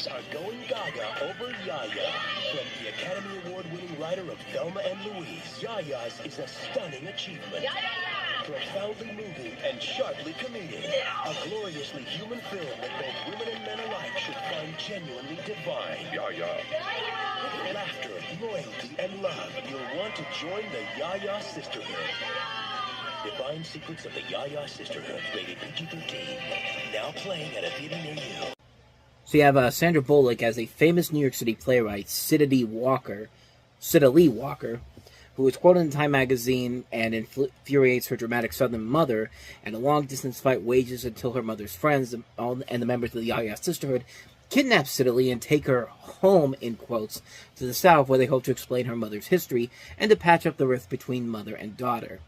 critics are going gaga over Yaya. From the Academy Award-winning writer of Thelma and Louise, Yaya's is a stunning achievement. Profoundly moving and sharply comedic. A gloriously human film that both women and men alike should find genuinely divine. Yaya. Laughter, loyalty, and love. You'll want to join the Yaya Sisterhood. Divine Secrets of the Yaya Sisterhood, rated PG-13. Now playing at a theater near you. So you have Sandra Bullock as a famous New York City playwright, Cida Lee Walker, who is quoted in Time magazine and infuriates her dramatic Southern mother, and a long-distance fight wages until her mother's friends and the members of the Yaya Sisterhood kidnap Cida Lee and take her home, in quotes, to the South, where they hope to explain her mother's history and to patch up the rift between mother and daughter.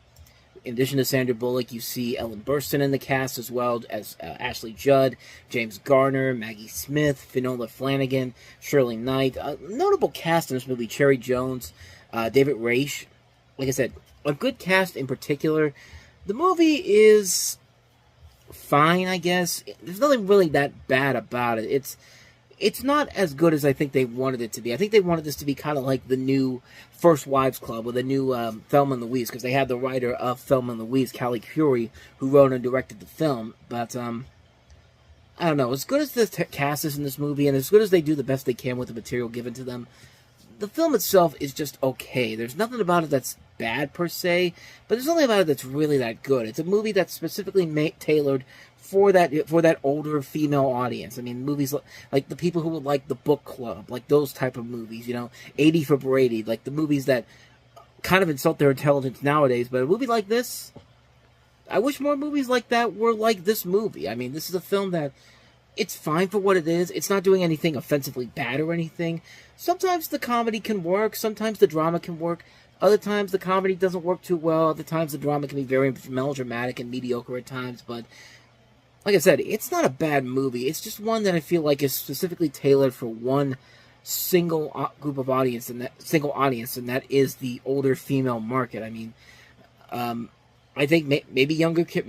In addition to Sandra Bullock, you see Ellen Burstyn in the cast, as well as Ashley Judd, James Garner, Maggie Smith, Finola Flanagan, Shirley Knight. A notable cast in this movie, Cherry Jones, David Raish. Like I said, a good cast in particular. The movie is fine, I guess. There's nothing really that bad about it. It's not as good as I think they wanted it to be. I think they wanted this to be kind of like the new First Wives Club, or the new Thelma and Louise, because they had the writer of Thelma and Louise, Callie Curry, who wrote and directed the film. But, I don't know. As good as the cast is in this movie, and as good as they do the best they can with the material given to them, the film itself is just okay. There's nothing about it that's bad, per se, but there's nothing about it that's really that good. It's a movie that's specifically tailored for that older female audience. I mean, movies like the people who would like The Book Club, like those type of movies, 80 for Brady, like the movies that kind of insult their intelligence nowadays. But a movie like this, I wish more movies like that were like this movie. I mean, this is a film that, it's fine for what it is. It's not doing anything offensively bad or anything. Sometimes the comedy can work. Sometimes the drama can work. Other times the comedy doesn't work too well. Other times the drama can be very melodramatic and mediocre at times. But like I said, it's not a bad movie. It's just one that I feel like is specifically tailored for one single group of audience, and that is the older female market. I mean, I think maybe younger kids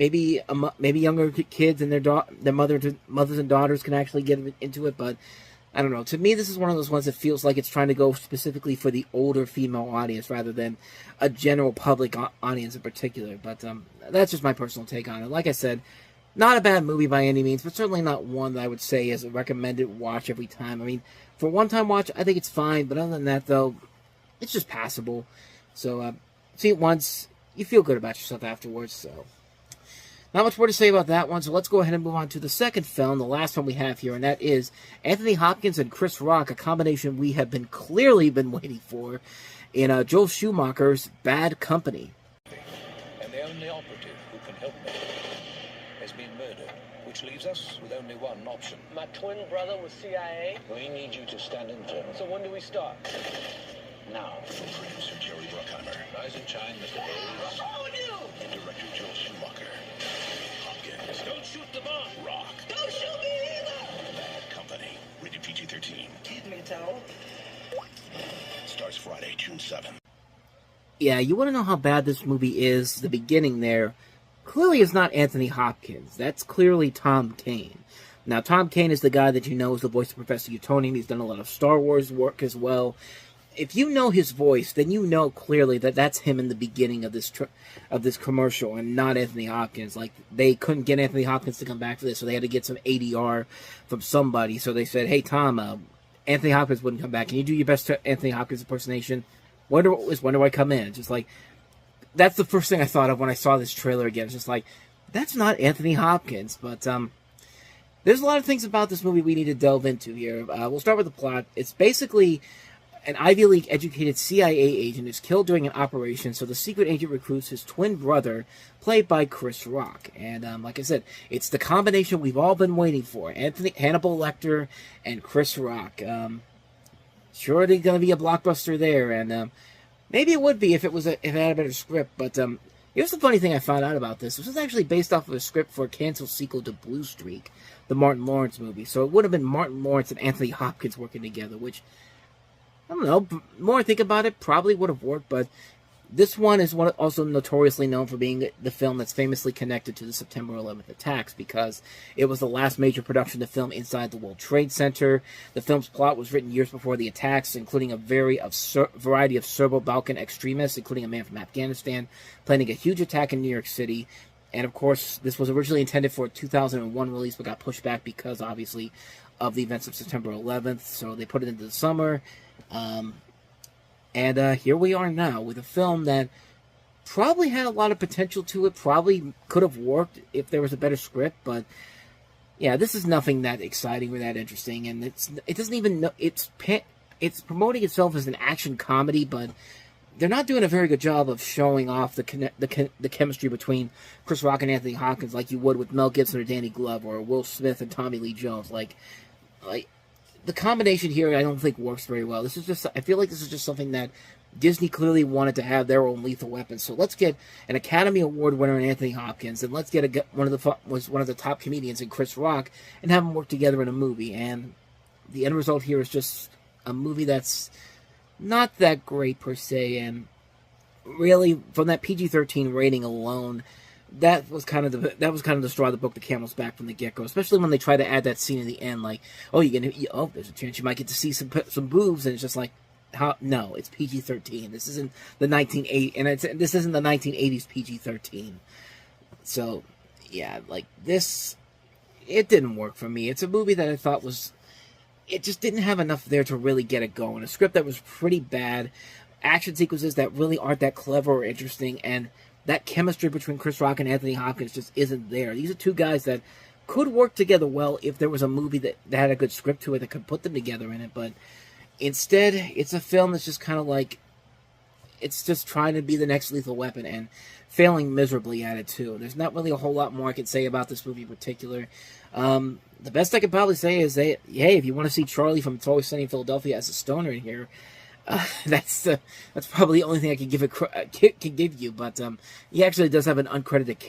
and their mothers and daughters can actually get into it, but I don't know. To me, this is one of those ones that feels like it's trying to go specifically for the older female audience rather than a general public audience in particular. But that's just my personal take on it. Like I said, not a bad movie by any means, but certainly not one that I would say is a recommended watch every time. I mean, for a one-time watch, I think it's fine, but other than that, though, it's just passable. So, see it once, you feel good about yourself afterwards, so not much more to say about that one, so let's go ahead and move on to the second film, the last one we have here, and that is Anthony Hopkins and Chris Rock, a combination we have clearly been waiting for in Joel Schumacher's Bad Company. And the only operative who can help me has been murdered, which leaves us with only one option. My twin brother was CIA? We need you to stand in for him. So when do we start? Now. From producer Jerry Bruckheimer, Rise and shine, Mr. Bowles. and director Joel Schumacher. Hopkins, Don't shoot the bomb! Rock, Don't shoot me either! Bad Company, rated PG-13. Keep me, Towel. Starts Friday, June 7th. Yeah, you want to know how bad this movie is? The beginning there clearly is not Anthony Hopkins. That's clearly Tom Kane. Now, Tom Kane is the guy that you know is the voice of Professor Utonium. He's done a lot of Star Wars work as well. If you know his voice, then you know clearly that that's him in the beginning of this commercial, and not Anthony Hopkins. Like, they couldn't get Anthony Hopkins to come back for this, so they had to get some ADR from somebody. So they said, "Hey Tom, Anthony Hopkins wouldn't come back. Can you do your best Anthony Hopkins impersonation? When do I come in?" Just like, that's the first thing I thought of when I saw this trailer again. It's just like, that's not Anthony Hopkins. But there's a lot of things about this movie we need to delve into here. We'll start with the plot. It's basically an Ivy League educated CIA agent is killed during an operation, so the secret agent recruits his twin brother, played by Chris Rock. And like I said, it's the combination we've all been waiting for: Hannibal Lecter and Chris Rock. Sure, there's going to be a blockbuster there, and maybe it would be if it had a better script. But here's the funny thing I found out about this: this was actually based off of a script for a canceled sequel to Blue Streak, the Martin Lawrence movie. So it would have been Martin Lawrence and Anthony Hopkins working together, which, I don't know, more I think about it, probably would have worked, but This one is also notoriously known for being the film that's famously connected to the September 11th attacks, because it was the last major production to film inside the World Trade Center. The film's plot was written years before the attacks, including a variety of Serbo-Balkan extremists, including a man from Afghanistan, planning a huge attack in New York City. And of course, this was originally intended for a 2001 release, but got pushed back because, obviously, of the events of September 11th. So they put it into the summer. And here we are now with a film that probably had a lot of potential to it. Probably could have worked if there was a better script. But yeah, this is nothing that exciting or that interesting. And it doesn't even know it's promoting itself as an action comedy, but they're not doing a very good job of showing off the chemistry between Chris Rock and Anthony Hopkins like you would with Mel Gibson or Danny Glover or Will Smith and Tommy Lee Jones. Like the combination here, I don't think works very well. I feel like this is just something that Disney clearly wanted to have their own Lethal Weapon. So let's get an Academy Award winner in Anthony Hopkins, and let's get one of the top comedians in Chris Rock, and have them work together in a movie. And the end result here is just a movie that's not that great per se, and really from that PG-13 rating alone, that was kind of the straw that broke the camel's back from the get-go. Especially when they try to add that scene in the end, like, there's a chance you might get to see some boobs, and it's just like, no, it's PG-13. This isn't the 1980s, and this isn't the 1980s PG-13. So yeah, like this, it didn't work for me. It's a movie that I thought it just didn't have enough there to really get it going. A script that was pretty bad, action sequences that really aren't that clever or interesting, and that chemistry between Chris Rock and Anthony Hopkins just isn't there. These are two guys that could work together well if there was a movie that had a good script to it that could put them together in it, but instead, it's a film that's just kind of like, it's just trying to be the next Lethal Weapon and failing miserably at it too. There's not really a whole lot more I can say about this movie in particular. The best I could probably say is that, hey, if you want to see Charlie from It's Always Sunny in Philadelphia as a stoner in here, that's probably the only thing I can give you. But he actually does have an uncredited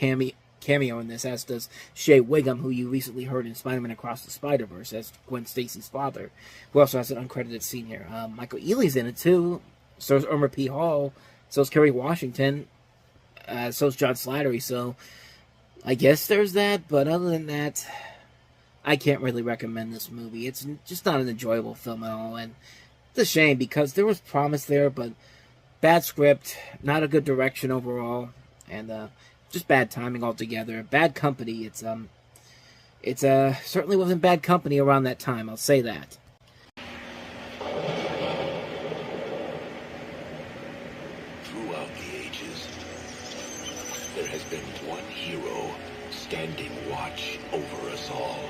cameo in this, as does Shea Wiggum, who you recently heard in Spider-Man Across the Spider-Verse as Gwen Stacy's father, who also has an uncredited scene here. Michael Ealy's in it too. So is Irma P. Hall. So is Kerry Washington. So is John Slattery. So I guess there's that. But other than that, I can't really recommend this movie. It's just not an enjoyable film at all. And it's a shame because there was promise there, but bad script, not a good direction overall, and just bad timing altogether. Bad company. It's certainly wasn't bad company around that time, I'll say that. Throughout the ages, there has been one hero standing watch over us all.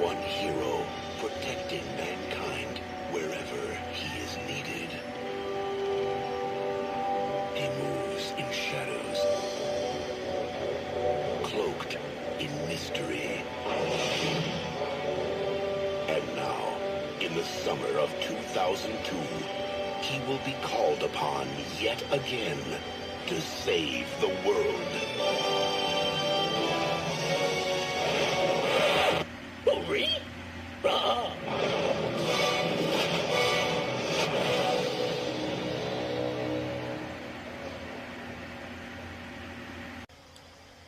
One hero protecting mankind wherever he is needed. He moves in shadows, cloaked in mystery. And now, in the summer of 2002, he will be called upon yet again to save the world.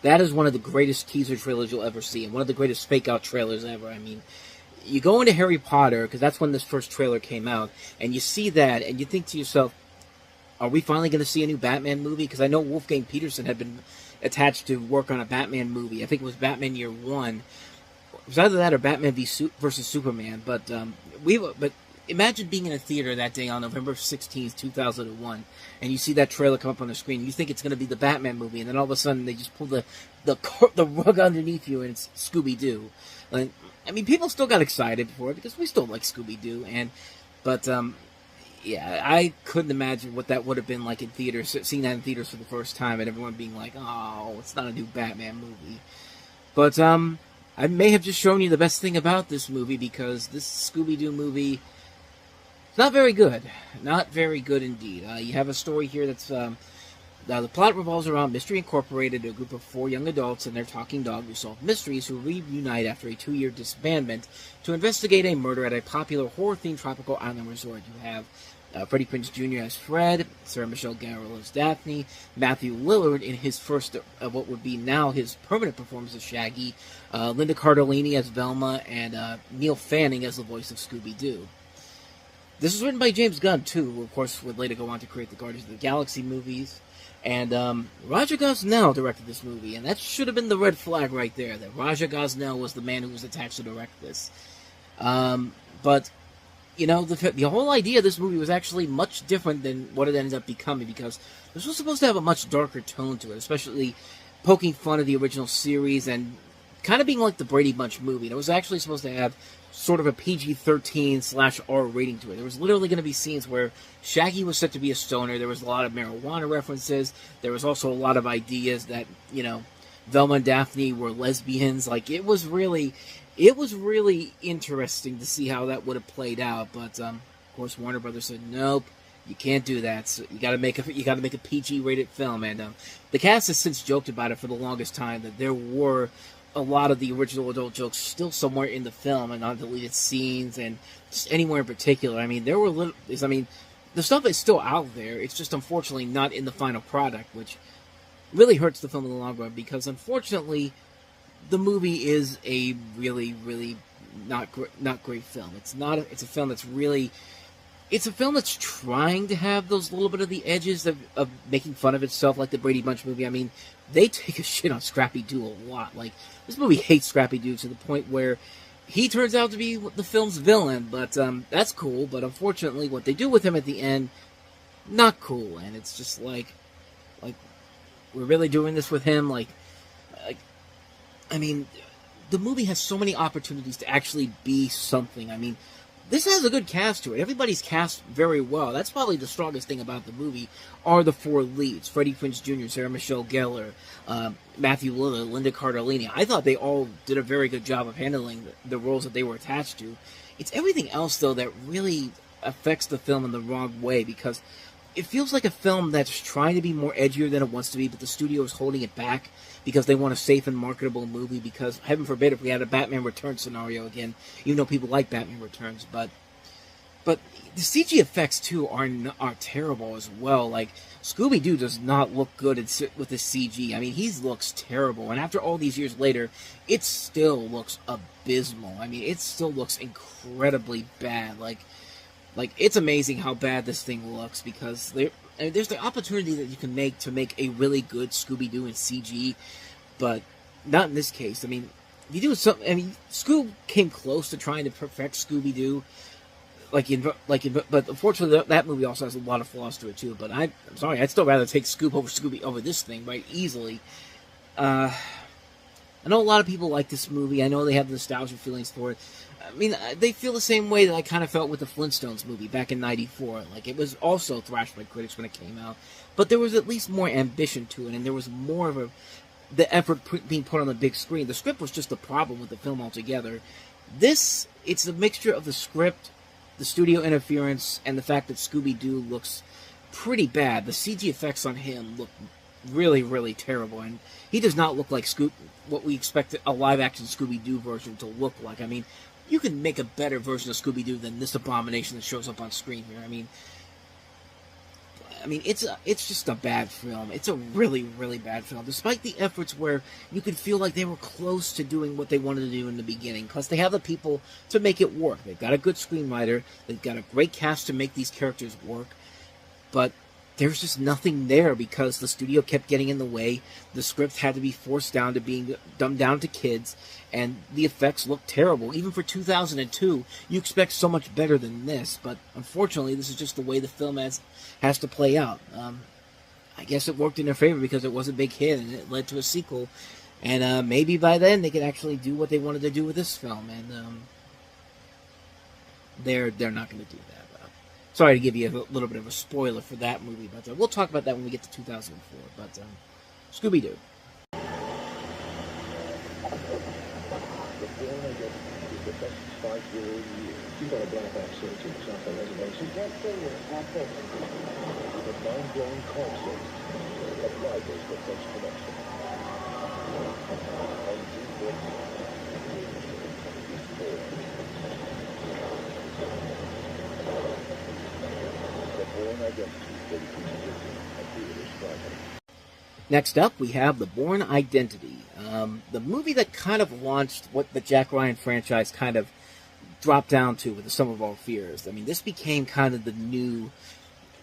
That is one of the greatest teaser trailers you'll ever see, and one of the greatest fake-out trailers ever. I mean, you go into Harry Potter, because that's when this first trailer came out, and you see that, and you think to yourself, are we finally going to see a new Batman movie? Because I know Wolfgang Peterson had been attached to work on a Batman movie. I think it was Batman Year One. It was either that or Batman versus Superman. But imagine being in a theater that day on November 16th, 2001, and you see that trailer come up on the screen. You think it's going to be the Batman movie, and then all of a sudden they just pull the rug underneath you, and it's Scooby-Doo. Like, I mean, people still got excited for it because we still like Scooby-Doo, but yeah, I couldn't imagine what that would have been like in theaters, seeing that in theaters for the first time, and everyone being like, "Oh, it's not a new Batman movie." But I may have just shown you the best thing about this movie, because this Scooby-Doo movie, not very good. Not very good indeed. You have a story here that's... the plot revolves around Mystery Incorporated, a group of 4 young adults and their talking dog who solve mysteries, who reunite after a 2-year disbandment to investigate a murder at a popular horror-themed tropical island resort. You have Freddie Prinze Jr. as Fred, Sarah Michelle Gellar as Daphne, Matthew Lillard in his first, what would be now his permanent performance as Shaggy, Linda Cardellini as Velma, and Neil Fanning as the voice of Scooby-Doo. This was written by James Gunn, too, who, of course, would later go on to create the Guardians of the Galaxy movies. And Raja Gosnell directed this movie, and that should have been the red flag right there, that Raja Gosnell was the man who was attached to direct this. But... you know, the whole idea of this movie was actually much different than what it ended up becoming, because this was supposed to have a much darker tone to it, especially poking fun of the original series and kind of being like the Brady Bunch movie. And it was actually supposed to have sort of a PG-13/R rating to it. There was literally going to be scenes where Shaggy was said to be a stoner. There was a lot of marijuana references. There was also a lot of ideas that, you know, Velma and Daphne were lesbians. Like, it was really interesting to see how that would have played out, but of course Warner Brothers said nope, you can't do that. So you got to make a PG-rated film, and the cast has since joked about it for the longest time that there were a lot of the original adult jokes still somewhere in the film and on deleted scenes and just anywhere in particular. I mean, the stuff is still out there. It's just unfortunately not in the final product, which really hurts the film in the long run because unfortunately. The movie is a really, really not great film. It's a film that's trying to have those little bit of the edges of making fun of itself, like the Brady Bunch movie. I mean, they take a shit on Scrappy-Doo a lot. Like, this movie hates Scrappy-Doo to the point where he turns out to be the film's villain, but that's cool. But unfortunately, what they do with him at the end, not cool. And it's just like we're really doing this with him, I mean, the movie has so many opportunities to actually be something. I mean, this has a good cast to it. Everybody's cast very well. That's probably the strongest thing about the movie are the four leads. Freddie Prinze Jr., Sarah Michelle Gellar, Matthew Lillard, Linda Cardellini. I thought they all did a very good job of handling the roles that they were attached to. It's everything else, though, that really affects the film in the wrong way because it feels like a film that's trying to be more edgier than it wants to be, but the studio is holding it back because they want a safe and marketable movie because, heaven forbid, if we had a Batman Returns scenario again, even though people like Batman Returns, but the CG effects, too, are terrible as well. Like, Scooby-Doo does not look good with the CG. I mean, he looks terrible, and after all these years later, it still looks abysmal. I mean, it still looks incredibly bad. Like it's amazing how bad this thing looks because there's the opportunity that you can make to make a really good Scooby-Doo in CG, but not in this case. I mean, if you do something, I mean, Scoob came close to trying to perfect Scooby-Doo, but unfortunately that movie also has a lot of flaws to it too. But I'm sorry, I'd still rather take Scoob over this thing, right? Easily. I know a lot of people like this movie. I know they have nostalgia feelings for it. I mean, they feel the same way that I kind of felt with the Flintstones movie back in '94. Like, it was also thrashed by critics when it came out, but there was at least more ambition to it, and there was more of the effort being put on the big screen. The script was just the problem with the film altogether. It's a mixture of the script, the studio interference, and the fact that Scooby-Doo looks pretty bad. The CG effects on him look really, really terrible, and he does not look like what we expect a live-action Scooby-Doo version to look like. I mean, you can make a better version of Scooby-Doo than this abomination that shows up on screen here. I mean, it's just a bad film. It's a really, really bad film. Despite the efforts where you could feel like they were close to doing what they wanted to do in the beginning, because they have the people to make it work. They've got a good screenwriter. They've got a great cast to make these characters work. But there's just nothing there because the studio kept getting in the way. The script had to be forced down to being dumbed down to kids, and the effects look terrible. Even for 2002, you expect so much better than this, but unfortunately, this is just the way the film has to play out. I guess it worked in their favor because it was a big hit, and it led to a sequel, and maybe by then they could actually do what they wanted to do with this film, and they're not going to do that. Sorry to give you a little bit of a spoiler for that movie, but we'll talk about that when we get to 2004. But Scooby-Doo. The film I get is the best 5-year-old year. She's got a black accent in South reservation. That's it. The mind-blowing concept that rivals the French connection. And deep Next up, we have The Bourne Identity, the movie that kind of launched what the Jack Ryan franchise kind of dropped down to with The Sum of All Fears. I mean, this became kind of the new,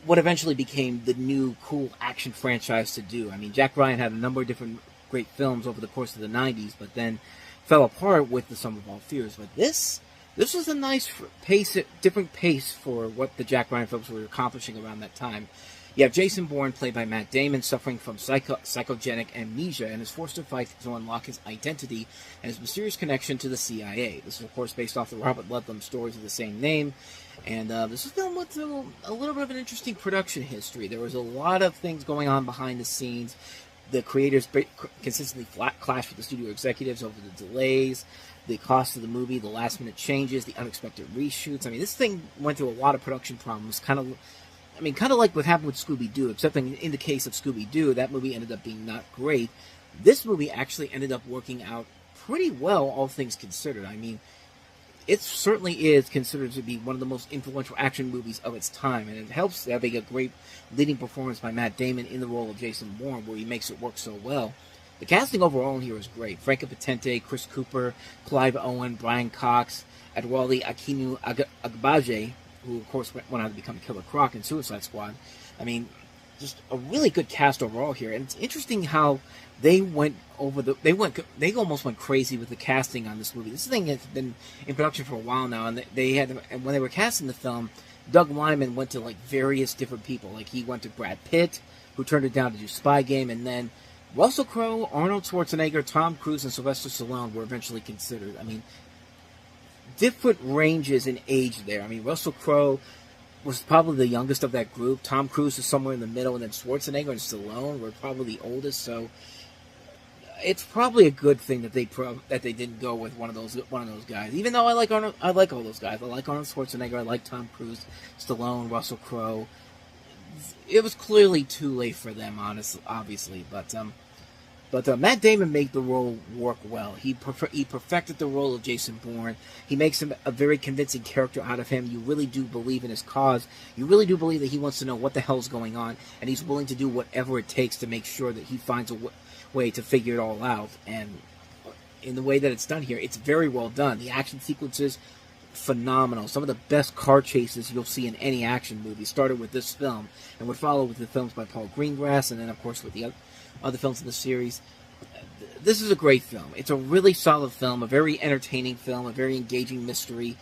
what eventually became the new cool action franchise to do. I mean, Jack Ryan had a number of different great films over the course of the 90s, but then fell apart with The Sum of All Fears. But this was a nice pace, different pace for what the Jack Ryan films were accomplishing around that time. You have Jason Bourne, played by Matt Damon, suffering from psychogenic amnesia and is forced to fight to unlock his identity and his mysterious connection to the CIA. This is, of course, based off the Robert Ludlum stories of the same name. And this is filmed with a little bit of an interesting production history. There was a lot of things going on behind the scenes. The creators consistently clashed with the studio executives over the delays, the cost of the movie, the last-minute changes, the unexpected reshoots. I mean, this thing went through a lot of production problems, kind of like what happened with Scooby-Doo, except in the case of Scooby-Doo, that movie ended up being not great. This movie actually ended up working out pretty well, all things considered. I mean, it certainly is considered to be one of the most influential action movies of its time, and it helps having a great leading performance by Matt Damon in the role of Jason Bourne, where he makes it work so well. The casting overall here is great. Franco Potente, Chris Cooper, Clive Owen, Brian Cox, Adewale Akinu Agbaje, who of course went on to become Killer Croc in Suicide Squad. I mean, just a really good cast overall here, and it's interesting how they almost went crazy with the casting on this movie. This thing has been in production for a while now, and and when they were casting the film, Doug Liman went to like various different people. Like he went to Brad Pitt, who turned it down to do Spy Game, and then Russell Crowe, Arnold Schwarzenegger, Tom Cruise, and Sylvester Stallone were eventually considered. I mean, different ranges in age there. I mean, Russell Crowe was probably the youngest of that group. Tom Cruise is somewhere in the middle, and then Schwarzenegger and Stallone were probably the oldest. So it's probably a good thing that they didn't go with one of those guys. Even though I like all those guys. I like Arnold Schwarzenegger. I like Tom Cruise, Stallone, Russell Crowe. It was clearly too late for them, obviously. But Matt Damon made the role work well. He perfected the role of Jason Bourne. He makes him a very convincing character out of him. You really do believe in his cause. You really do believe that he wants to know what the hell's going on, and he's willing to do whatever it takes to make sure that he finds a way to figure it all out. And in the way that it's done here, it's very well done. The action sequences, phenomenal. Some of the best car chases you'll see in any action movie started with this film, and would follow with the films by Paul Greengrass, and then of course with the other films in the series. This is a great film. It's a really solid film, a very entertaining film, a very engaging mystery.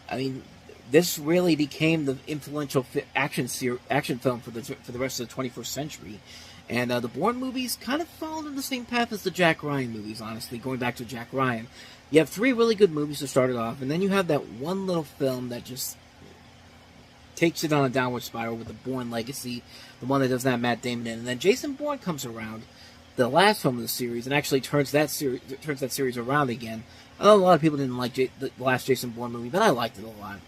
I mean, this really became the influential action film for the rest of the 21st century. And the Bourne movies kind of followed in the same path as the Jack Ryan movies, honestly, going back to Jack Ryan. You have 3 really good movies to start it off, and then you have that one little film that just takes it on a downward spiral with the Bourne Legacy, the one that doesn't have Matt Damon in. And then Jason Bourne comes around, the last film of the series, and actually turns that series around again. I know a lot of people didn't like the last Jason Bourne movie, but I liked it a lot.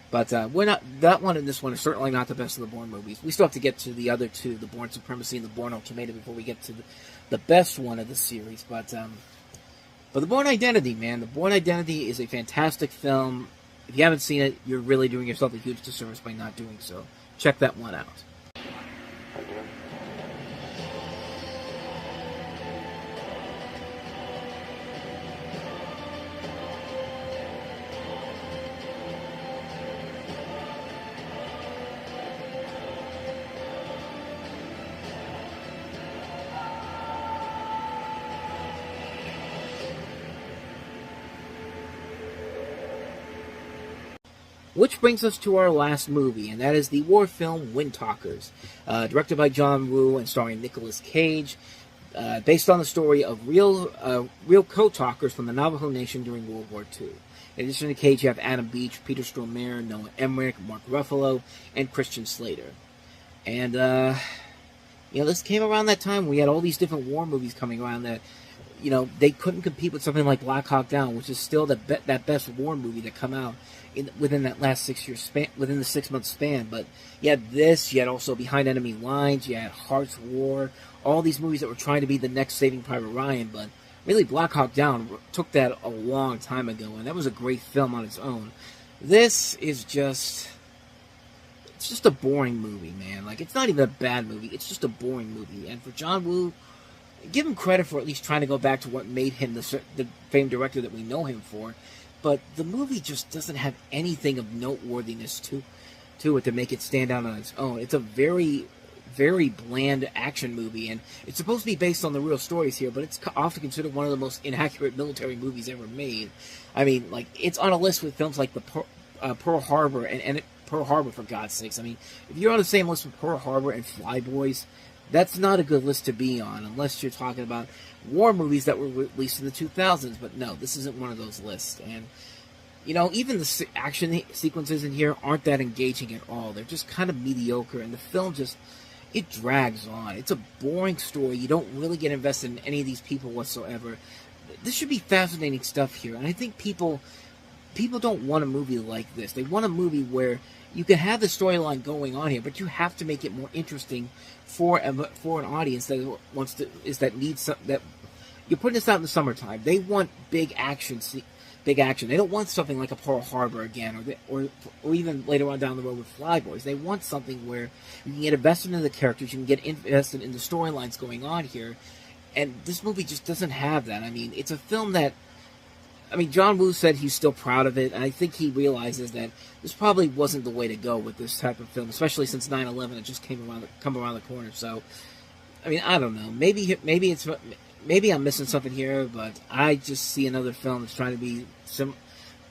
But we're not, that one and this one are certainly not the best of the Bourne movies. We still have to get to the other two, the Bourne Supremacy and the Bourne Ultimatum, before we get to the best one of the series. But the Bourne Identity, man, the Bourne Identity is a fantastic film. If you haven't seen it, you're really doing yourself a huge disservice by not doing so. Check that one out. Which brings us to our last movie, and that is the war film Windtalkers, directed by John Woo and starring Nicolas Cage, based on the story of real code talkers from the Navajo Nation during World War II. In addition to Cage, you have Adam Beach, Peter Stormare, Noah Emmerich, Mark Ruffalo, and Christian Slater. And, this came around that time. We had all these different war movies coming around that, they couldn't compete with something like Black Hawk Down, which is still that best war movie that come out within that last 6 year span, within the 6 month span. But you had this, you had also Behind Enemy Lines, you had Heart's War, all these movies that were trying to be the next Saving Private Ryan. But really, Black Hawk Down took that a long time ago, and that was a great film on its own. This is just it's just a boring movie, man. Like, it's not even a bad movie. It's just a boring movie. And for John Woo, give him credit for at least trying to go back to what made him the famed director that we know him for. But the movie just doesn't have anything of noteworthiness to it to make it stand out on its own. It's a very, very bland action movie, and it's supposed to be based on the real stories here, but it's often considered one of the most inaccurate military movies ever made. I mean, like, it's on a list with films like the Pearl Harbor and Pearl Harbor, for God's sakes. I mean, if you're on the same list with Pearl Harbor and Flyboys, that's not a good list to be on, unless you're talking about war movies that were released in the 2000s. But no, this isn't one of those lists. And, you know, even the action sequences in here aren't that engaging at all. They're just kind of mediocre, and the film just, it drags on. It's a boring story. You don't really get invested in any of these people whatsoever. This should be fascinating stuff here, and I think people don't want a movie like this. They want a movie where you can have the storyline going on here, but you have to make it more interesting for an audience that needs that. You're putting this out in the summertime. They want big action. They don't want something like a Pearl Harbor again, or even later on down the road with Flyboys. They want something where you can get invested in the characters, you can get invested in the storylines going on here, and this movie just doesn't have that. I mean, it's a film that, I mean, John Woo said he's still proud of it, and I think he realizes that this probably wasn't the way to go with this type of film, especially since 9/11 had just come around the corner. So, I mean, I don't know. Maybe I'm missing something here, but I just see another film that's trying to be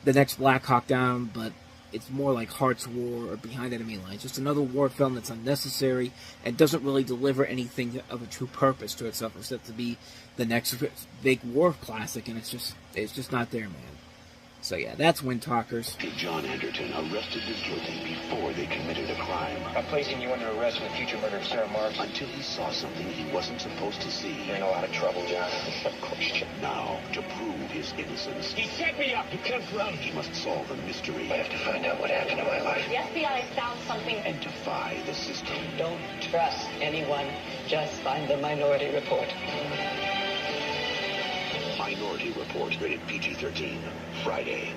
the next Black Hawk Down, but it's more like Hearts War or Behind Enemy Lines. Just another war film that's unnecessary and doesn't really deliver anything of a true purpose to itself, except to be the next big war classic, and it's just not there, man. So yeah, that's Wind Talkers. John Anderton arrested this guilty before they committed a crime. I'm placing you under arrest for the future murder of Sarah Marks. Until he saw something he wasn't supposed to see. You're in a lot of trouble, John. Of course you are. Now, to prove his innocence, He set me up. You can't run. he must solve a mystery I have to find out what happened to my life. The FBI found something. and defy the system. Don't trust anyone. Just find the Minority Report. Minority Report, rated PG-13, Friday.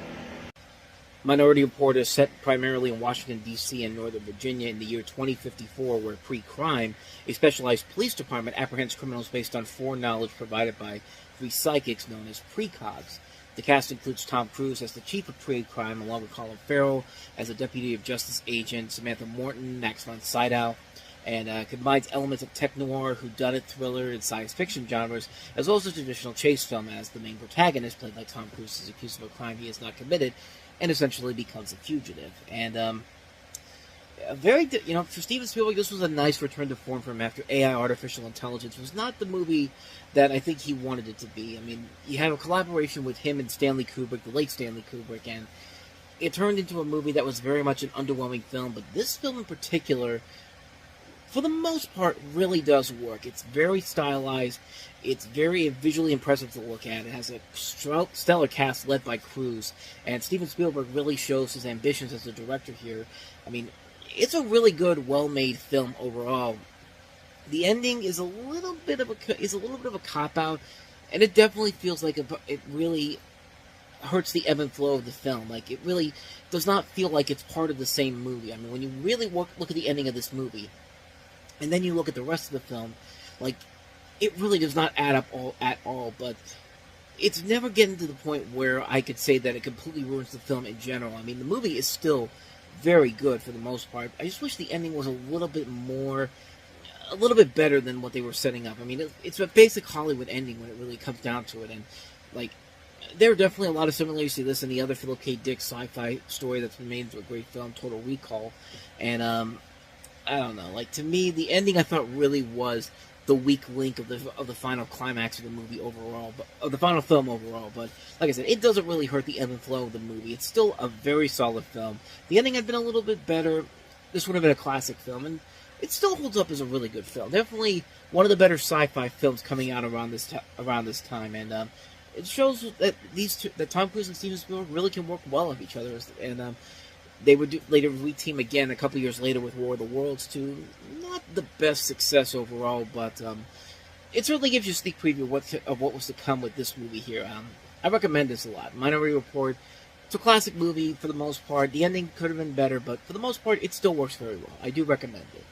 Minority Report is set primarily in Washington, D.C. and Northern Virginia in the year 2054, where pre-crime, a specialized police department apprehends criminals based on foreknowledge provided by three psychics known as precogs. The cast includes Tom Cruise as the chief of pre-crime, along with Colin Farrell as a deputy of justice agent, Samantha Morton, Max von Sydow, and combines elements of tech-noir, whodunit, thriller, and science fiction genres, as well as a traditional chase film, as the main protagonist, played by Tom Cruise, is accused of a crime he has not committed, and essentially becomes a fugitive. And for Steven Spielberg, this was a nice return to form for him after AI, artificial intelligence, was not the movie that I think he wanted it to be. I mean, you had a collaboration with him and Stanley Kubrick, the late Stanley Kubrick, and it turned into a movie that was very much an underwhelming film, but this film in particular, for the most part, really does work. It's very stylized. It's very visually impressive to look at. It has a stellar cast led by Cruise, and Steven Spielberg really shows his ambitions as a director here. I mean, it's a really good, well-made film overall. The ending is a little bit of a cop-out, and it definitely feels like it really hurts the ebb and flow of the film. Like, it really does not feel like it's part of the same movie. I mean, when you really look at the ending of this movie, and then you look at the rest of the film, like, it really does not add up at all, but it's never getting to the point where I could say that it completely ruins the film in general. I mean, the movie is still very good for the most part. I just wish the ending was a little bit better than what they were setting up. I mean, it's a basic Hollywood ending when it really comes down to it, and, like, there are definitely a lot of similarities to this and the other Philip K. Dick sci-fi story that's been made into a great film, Total Recall, and, I don't know. Like, to me, the ending I thought really was the weak link of the final climax of the movie overall, of the final film overall. But like I said, it doesn't really hurt the ebb and flow of the movie. It's still a very solid film. The ending had been a little bit better. This would have been a classic film, and it still holds up as a really good film. Definitely one of the better sci-fi films coming out around this time, and it shows that that Tom Cruise and Steven Spielberg really can work well with each other, and they would later re-team again a couple years later with War of the Worlds to not the best success overall, but it certainly gives you a sneak preview of what was to come with this movie here. I recommend this a lot. Minority Report, It's a classic movie for the most part. The ending could have been better, but for the most part, it still works very well. I do recommend it.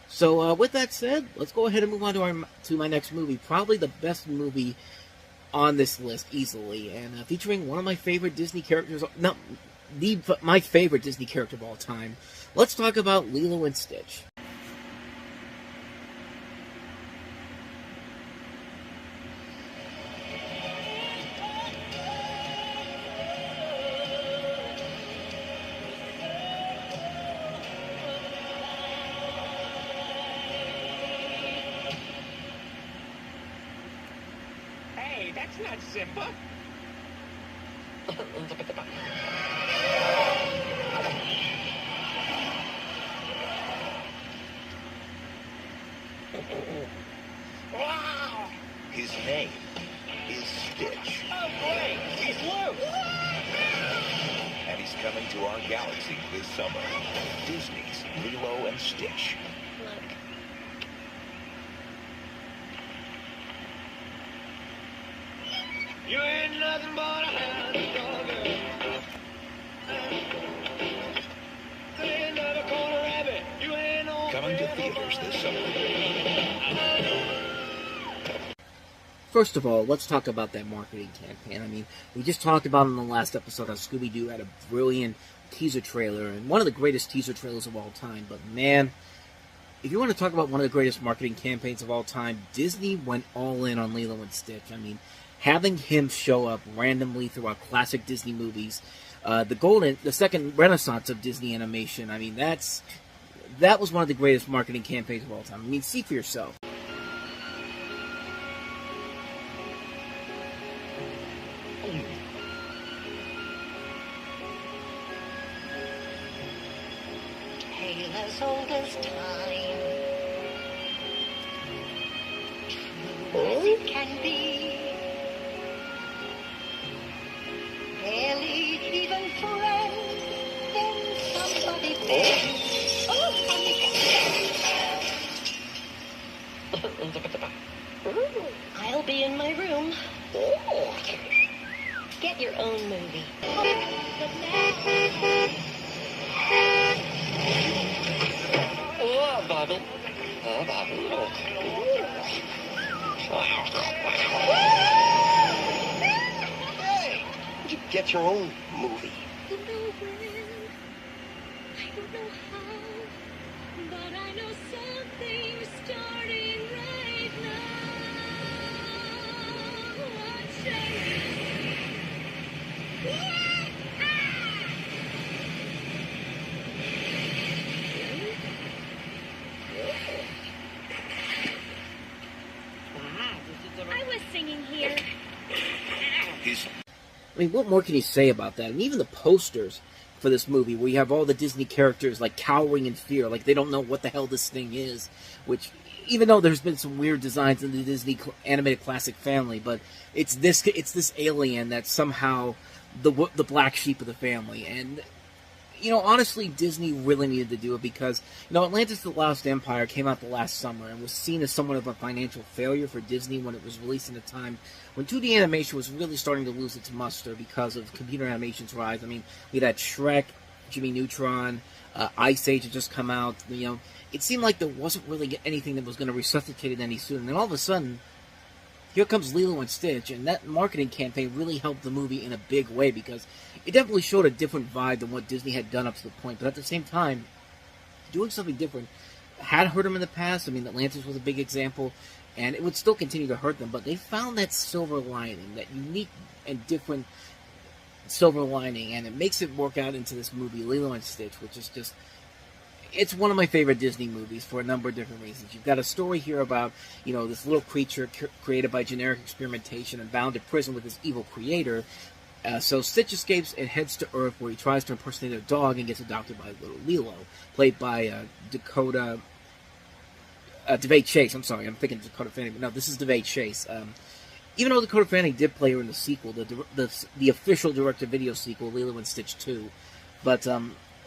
So, with that said, let's go ahead and move on to my next movie. Probably the best movie on this list, easily, and featuring one of my favorite Disney characters. No, my favorite Disney character of all time. Let's talk about Lilo and Stitch. Hey, that's not Simba. Wow! His name is Stitch. Oh, great! He's loose! And he's coming to our galaxy this summer. Disney's Lilo and Stitch. Look. You ain't nothing but a hound dog. They never caught a rabbit. You ain't no Coming to theaters this summer. First of all, let's talk about that marketing campaign. I mean, we just talked about in the last episode how Scooby-Doo had a brilliant teaser trailer, and one of the greatest teaser trailers of all time. But man, if you want to talk about one of the greatest marketing campaigns of all time, Disney went all in on Lilo and Stitch. I mean, having him show up randomly throughout classic Disney movies, the second renaissance of Disney animation. I mean, that was one of the greatest marketing campaigns of all time. I mean, see for yourself. Tale as old as time. True as it can be. Barely even friends. Then somebody bends. I'll be in my room. Get your own movie. Oh, Bobby. Oh, Bobby. Hey! Would you get your own movie? I don't know when, I don't know how, but I know something's starting right now. Watch it. I was singing here. I mean, what more can you say about that? And even the posters for this movie, where you have all the Disney characters, like, cowering in fear, like they don't know what the hell this thing is, which, even though there's been some weird designs in the Disney animated classic family, but it's this alien that's somehow the black sheep of the family. And, you know, honestly, Disney really needed to do it because, you know, Atlantis the Lost Empire came out the last summer and was seen as somewhat of a financial failure for Disney when it was released in a time when 2D animation was really starting to lose its muster because of computer animation's rise. I mean, we had Shrek, Jimmy Neutron, Ice Age had just come out. You know, it seemed like there wasn't really anything that was going to resuscitate it any sooner. And then all of a sudden, here comes Lilo and Stitch, and that marketing campaign really helped the movie in a big way because it definitely showed a different vibe than what Disney had done up to the point. But at the same time, doing something different had hurt them in the past. I mean, Atlantis was a big example, and it would still continue to hurt them. But they found that silver lining, that unique and different silver lining, and it makes it work out into this movie, Lilo and Stitch, which is just... It's one of my favorite Disney movies for a number of different reasons. You've got a story here about, you know, this little creature created by generic experimentation and bound to prison with his evil creator. So Stitch escapes and heads to Earth, where he tries to impersonate a dog and gets adopted by little Lilo, played by DeVay Chase. I'm sorry, I'm thinking Dakota Fanning, but no, this is DeVay Chase. Even though Dakota Fanning did play her in the sequel, the official direct-to-video sequel, Lilo and Stitch 2, but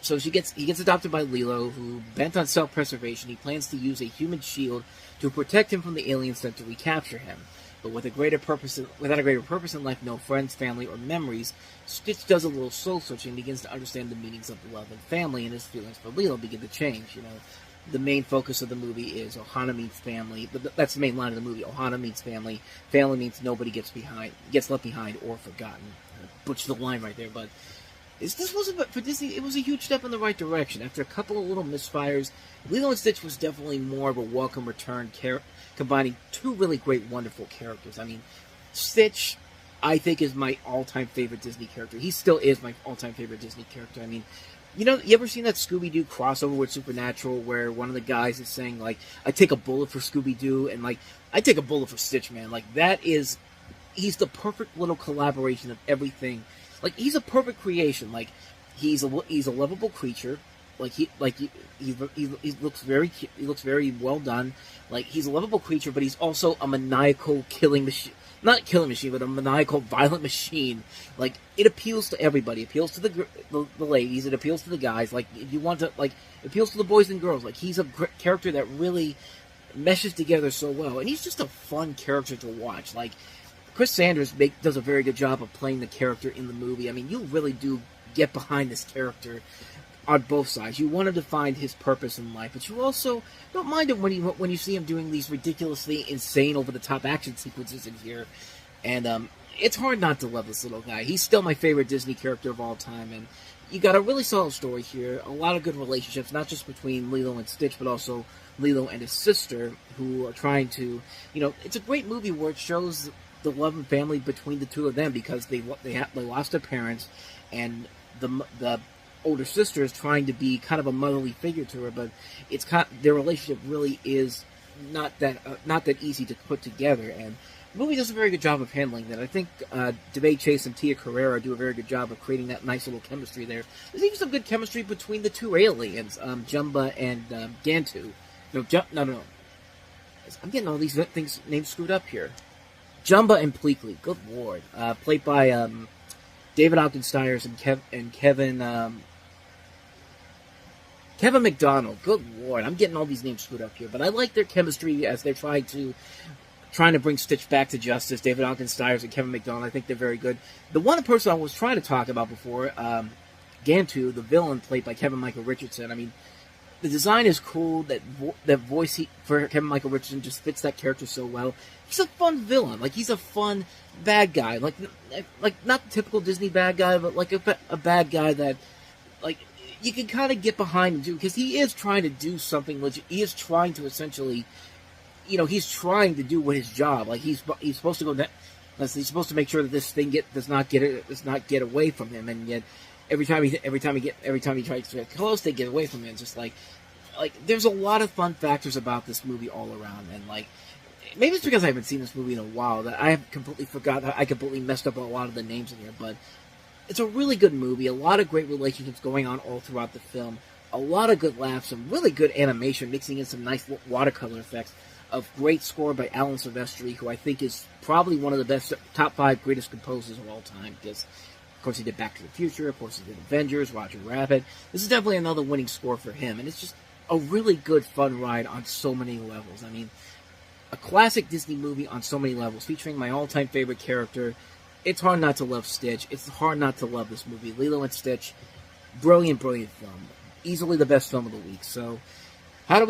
so he gets adopted by Lilo, who, bent on self-preservation, he plans to use a human shield to protect him from the aliens sent to recapture him. But with a greater purpose, without a greater purpose in life, no friends, family, or memories, Stitch does a little soul-searching and begins to understand the meanings of love and family, and his feelings for Lilo begin to change. You know, the main focus of the movie is Ohana means family. That's the main line of the movie. Ohana means family. Family means nobody gets left behind or forgotten. Butcher the line right there, but this wasn't for Disney. It was a huge step in the right direction. After a couple of little misfires, Lilo and Stitch was definitely more of a welcome return, combining two really great, wonderful characters. I mean, Stitch, I think, is my all-time favorite Disney character. He still is my all-time favorite Disney character. I mean, you know, you ever seen that Scooby-Doo crossover with Supernatural where one of the guys is saying, like, I take a bullet for Scooby-Doo, and, like, I take a bullet for Stitch, man. Like, he's the perfect little collaboration of everything. Like, he's a perfect creation. Like, he's a lovable creature. He looks very well done. Like, he's a lovable creature, but he's also a maniacal killing machine. Not killing machine, but a maniacal violent machine. Like, it appeals to everybody. It appeals to the ladies. It appeals to the guys. Like, if you want to, like, it appeals to the boys and girls. Like, he's a character that really meshes together so well, and he's just a fun character to watch. Like, Chris Sanders does a very good job of playing the character in the movie. I mean, you really do get behind this character on both sides. You want him to find his purpose in life, but you also don't mind him when you see him doing these ridiculously insane, over-the-top action sequences in here. And it's hard not to love this little guy. He's still my favorite Disney character of all time, and you got a really solid story here. A lot of good relationships, not just between Lilo and Stitch, but also Lilo and his sister, who are trying to, you know, it's a great movie where it shows the love and family between the two of them, because they lost their parents, and the older sister is trying to be kind of a motherly figure to her, but their relationship really is not that easy to put together, and the movie does a very good job of handling that. I think Devay Chase and Tia Carrera do a very good job of creating that nice little chemistry there. There's even some good chemistry between the two aliens, Jumba and Gantu. No. I'm getting all these names screwed up here. Jumba and Pleakley, good lord, played by David Ogden Stiers and Kevin McDonald. Good lord, I'm getting all these names screwed up here, but I like their chemistry as they're trying to bring Stitch back to justice. David Ogden Stiers and Kevin McDonald, I think they're very good. The one person I was trying to talk about before, Gantu, the villain, played by Kevin Michael Richardson. I mean, the design is cool. That voice for Kevin Michael Richardson just fits that character so well. He's a fun villain. Like, he's a fun bad guy. Like not the typical Disney bad guy, but like a bad guy that, like, you can kind of get behind him too, because he is trying to do something legit. He is trying to essentially, you know, he's trying to do what his job. Like, he's supposed to go. He's supposed to make sure that this thing does not get away from him, and yet every time he tries to get close, they get away from him. It's just like there's a lot of fun factors about this movie all around, and like, maybe it's because I haven't seen this movie in a while that I have completely forgot. I completely messed up a lot of the names in here, but it's a really good movie. A lot of great relationships going on all throughout the film. A lot of good laughs, some really good animation, mixing in some nice watercolor effects. A great score by Alan Silvestri, who I think is probably one of the best, top 5 greatest composers of all time. Because, of course, he did Back to the Future. Of course, he did Avengers, Roger Rabbit. This is definitely another winning score for him, and it's just a really good, fun ride on so many levels. I mean, a classic Disney movie on so many levels, featuring my all-time favorite character. It's hard not to love Stitch. It's hard not to love this movie. Lilo and Stitch, brilliant, brilliant film. Easily the best film of the week. So, how do